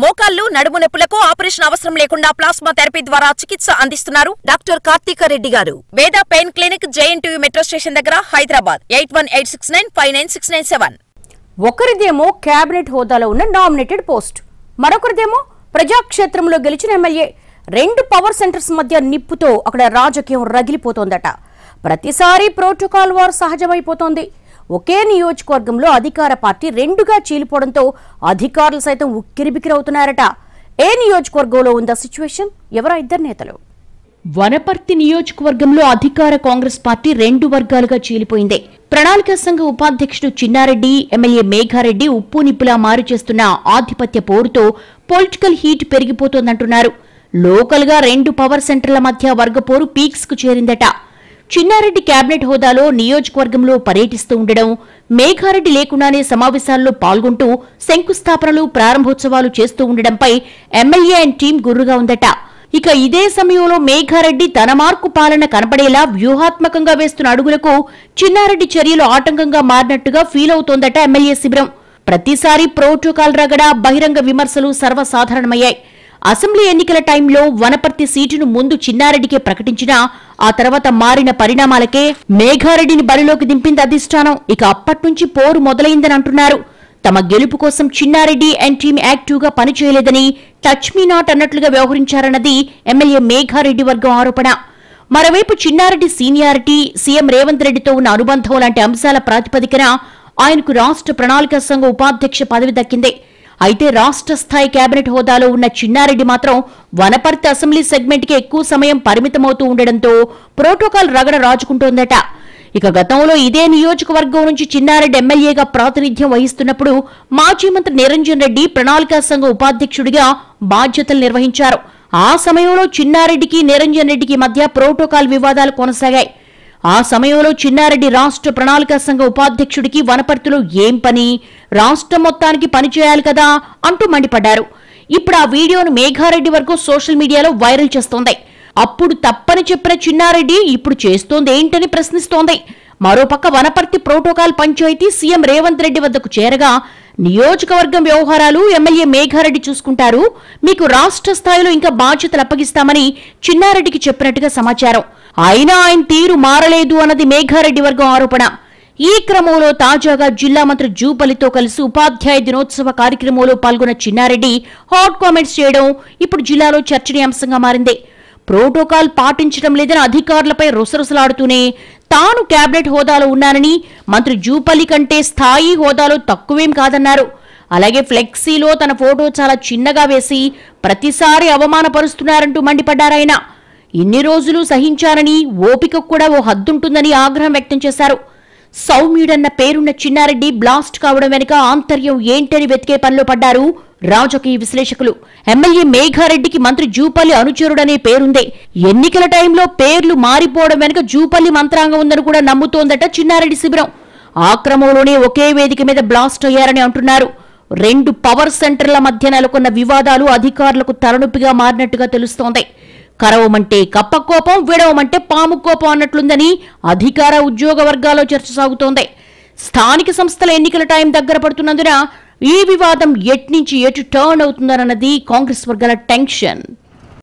మోకాళ్లు నడుము నొప్పులకు ఆపరేషన్ అవసరం లేకుండా ప్లాస్మా థెరపీ ద్వారా చికిత్స అందిస్తున్నారు డాక్టర్ కార్తీక రెడ్డి గారు. వేద pain clinic JNTU metro station దగ్గర హైదరాబాద్ 8186959697. ఒకరిదేమో కేబినెట్ హోదాలో ఉన్న నామినేటెడ్ పోస్ట్, మరొకరిదేమో ప్రజాక్షేత్రంలో గెలిచిన ఎమ్మెల్యే. రెండు పవర్ సెంటర్స్ మధ్య నిప్పుతో అక్కడ రాజకీయం రగిలిపోతోందట. ప్రతిసారి ప్రోటోకాల్ వార్ సహజమైపోతోంది. ఒకే నియోజకవర్గంలో అధికార పార్టీ రెండుగా చీలిపోవడంతో అధికారులు సైతం ఉక్కిరిబిక్కిరవుతున్నారట. ఏ నియోజకవర్గంలో ఉందా సిచ్యువేషన్? ఎవరా ఇద్దరు నేతలు? వనపర్తి నియోజకవర్గంలో అధికార కాంగ్రెస్ పార్టీ రెండు వర్గాలుగా చీలిపోయింది. ప్రణాళిక సంఘ ఉపాధ్యక్షుడు చిన్నారెడ్డి, ఎమ్మెల్యే మేఘారెడ్డి ఉప్పు నిప్పులా మారు చేస్తున్న ఆధిపత్య పోరుతో పొలిటికల్ హీట్ పెరిగిపోతోందంటున్నారు. లోకల్ గా రెండు పవర్ సెంటర్ల మధ్య వర్గపోరు పీక్స్ కు చేరిందట. చిన్నారెడ్డి కేబినెట్ హోదాలో నియోజకవర్గంలో పర్యటిస్తూ ఉండడం, మేఘారెడ్డి లేకుండానే సమావేశాల్లో పాల్గొంటూ శంకుస్థాపనలు, ప్రారంభోత్సవాలు చేస్తూ ఉండడంపై ఎమ్మెల్యే అండ్ టీం గుర్రుగా ఉందట. ఇక ఇదే సమయంలో మేఘారెడ్డి తన మార్కు పాలన కనపడేలా వ్యూహాత్మకంగా వేస్తున్న అడుగులకు చిన్నారెడ్డి చర్యలు ఆటంకంగా మారినట్టుగా ఫీల్ అవుతోందట ఎమ్మెల్యే శిబిరం. ప్రతిసారి ప్రోటోకాల్ రగడ, బహిరంగ విమర్శలు సర్వసాధారణమయ్యాయి. అసెంబ్లీ ఎన్నికల టైంలో వనపర్తి సీటును ముందు చిన్నారెడ్డికే ప్రకటించినా ఆ తర్వాత మారిన పరిణామాలకే మేఘారెడ్డిని బరిలోకి దింపింది అధిష్టానం. ఇక అప్పట్నుంచి పోరు మొదలైందని అంటున్నారు. తమ గెలుపు కోసం చిన్నారెడ్డి అండ్ టీం యాక్టివ్గా పనిచేయలేదని, టచ్ మీ నాట్ అన్నట్లుగా వ్యవహరించారన్నది ఎమ్మెల్యే మేఘారెడ్డి వర్గం ఆరోపణ. మరోవైపు చిన్నారెడ్డి సీనియారిటీ, సీఎం రేవంత్ రెడ్డితో ఉన్న అనుబంధం లాంటి అంశాల ప్రాతిపదికన ఆయనకు రాష్ట్ర ప్రణాళిక సంఘ ఉపాధ్యక్ష పదవి దక్కింది. అయితే రాష్ట్ర స్థాయి కేబినెట్ హోదాలో ఉన్న చిన్నారెడ్డి మాత్రం వనపర్తి అసెంబ్లీ సెగ్మెంట్ కి ఎక్కువ సమయం పరిమితమవుతూ ఉండడంతో ప్రోటోకాల్ రగడ రాజుకుంటోందట. ఇక గతంలో ఇదే నియోజకవర్గం నుంచి చిన్నారెడ్డి ఎమ్మెల్యేగా ప్రాతినిధ్యం వహిస్తున్నప్పుడు మాజీ మంత్రి నిరంజన్ రెడ్డి ప్రణాళిక సంఘ ఉపాధ్యక్షుడిగా బాధ్యతలు నిర్వహించారు. ఆ సమయంలో చిన్నారెడ్డికి, నిరంజన్ రెడ్డికి మధ్య ప్రోటోకాల్ వివాదాలు కొనసాగాయి. ఆ సమయంలో చిన్నారెడ్డి రాష్ట్ర ప్రణాళిక సంఘ ఉపాధ్యక్షుడికి వనపర్తిలో ఏం పని, రాష్ట్రం మొత్తానికి పనిచేయాలి కదా అంటూ మండిపడ్డారు. ఇప్పుడు ఆ వీడియోను మేఘారెడ్డి వర్గం సోషల్ మీడియాలో వైరల్ చేస్తోంది. అప్పుడు తప్పని చెప్పిన చిన్నారెడ్డి ఇప్పుడు చేస్తోంది ఏంటని ప్రశ్నిస్తోంది. మరోపక్క వనపర్తి ప్రోటోకాల్ పంచాయతీ సీఎం రేవంత్ రెడ్డి వద్దకు చేరగా, నియోజకవర్గం వ్యవహారాలు ఎమ్మెల్యే మేఘారెడ్డి చూసుకుంటారు, మీకు రాష్ట్ర స్థాయిలో ఇంకా బాధ్యతలు అప్పగిస్తామని చిన్నారెడ్డికి చెప్పినట్టుగా సమాచారం. అయినా ఆయన తీరు మారలేదు అన్నది మేఘారెడ్డి వర్గం ఆరోపణ. ఈ క్రమంలో తాజాగా జిల్లా మంత్రి జూపల్లితో కలిసి ఉపాధ్యాయ దినోత్సవ కార్యక్రమంలో పాల్గొన్న చిన్నారెడ్డి హాట్ కామెంట్స్ చేయడం ఇప్పుడు జిల్లాలో చర్చనీయాంశంగా మారింది. ప్రోటోకాల్ పాటించడం లేదని అధికారులపై రుసరుసలాడుతూనే తాను కేబినెట్ హోదాలో ఉన్నానని, మంత్రి జూపల్లి కంటే స్థాయి హోదాలో తక్కువేం కాదన్నారు. అలాగే ఫ్లెక్సీలో తన ఫోటో చాలా చిన్నగా వేసి ప్రతిసారి అవమానపరుస్తున్నారంటూ మండిపడ్డారాయన. ఇన్ని రోజులు సహించారని, ఓపిక కూడా ఓ హద్దుంటుందని ఆగ్రహం వ్యక్తం చేశారు. సౌమ్యుడన్న పేరున్న చిన్నారెడ్డి బ్లాస్ట్ కావడం వెనుక ఆంతర్యం ఏంటని వెతికే పనిలో పడ్డారు రాజకీయ విశ్లేషకులు. ఎమ్మెల్యే మేఘారెడ్డికి మంత్రి జూపల్లి అనుచరుడనే పేరుందే. ఎన్నికల టైంలో పేర్లు మారిపోవడం వెనుక జూపల్లి మంత్రాంగం ఉందని కూడా నమ్ముతోందట చిన్నారెడ్డి శిబిరం. ఆ క్రమంలోనే ఒకే వేదిక మీద బ్లాస్ట్ అయ్యారని అంటున్నారు. రెండు పవర్ సెంటర్ల మధ్య నెలకొన్న వివాదాలు అధికారులకు తలనొప్పిగా మారినట్టుగా తెలుస్తోంది. కరవమంటే కప్ప కోపం, విడవమంటే పాము కోపం అన్నట్లుందని అధికార ఉద్యోగ వర్గాల్లో చర్చ సాగుతోంది. స్థానిక సంస్థల ఎన్నికల టైం దగ్గర పడుతున్నందున ఈ వివాదం ఎట్నుంచి ఎటు టర్న్ అవుతుందన్నది కాంగ్రెస్ వర్గాల టెన్షన్.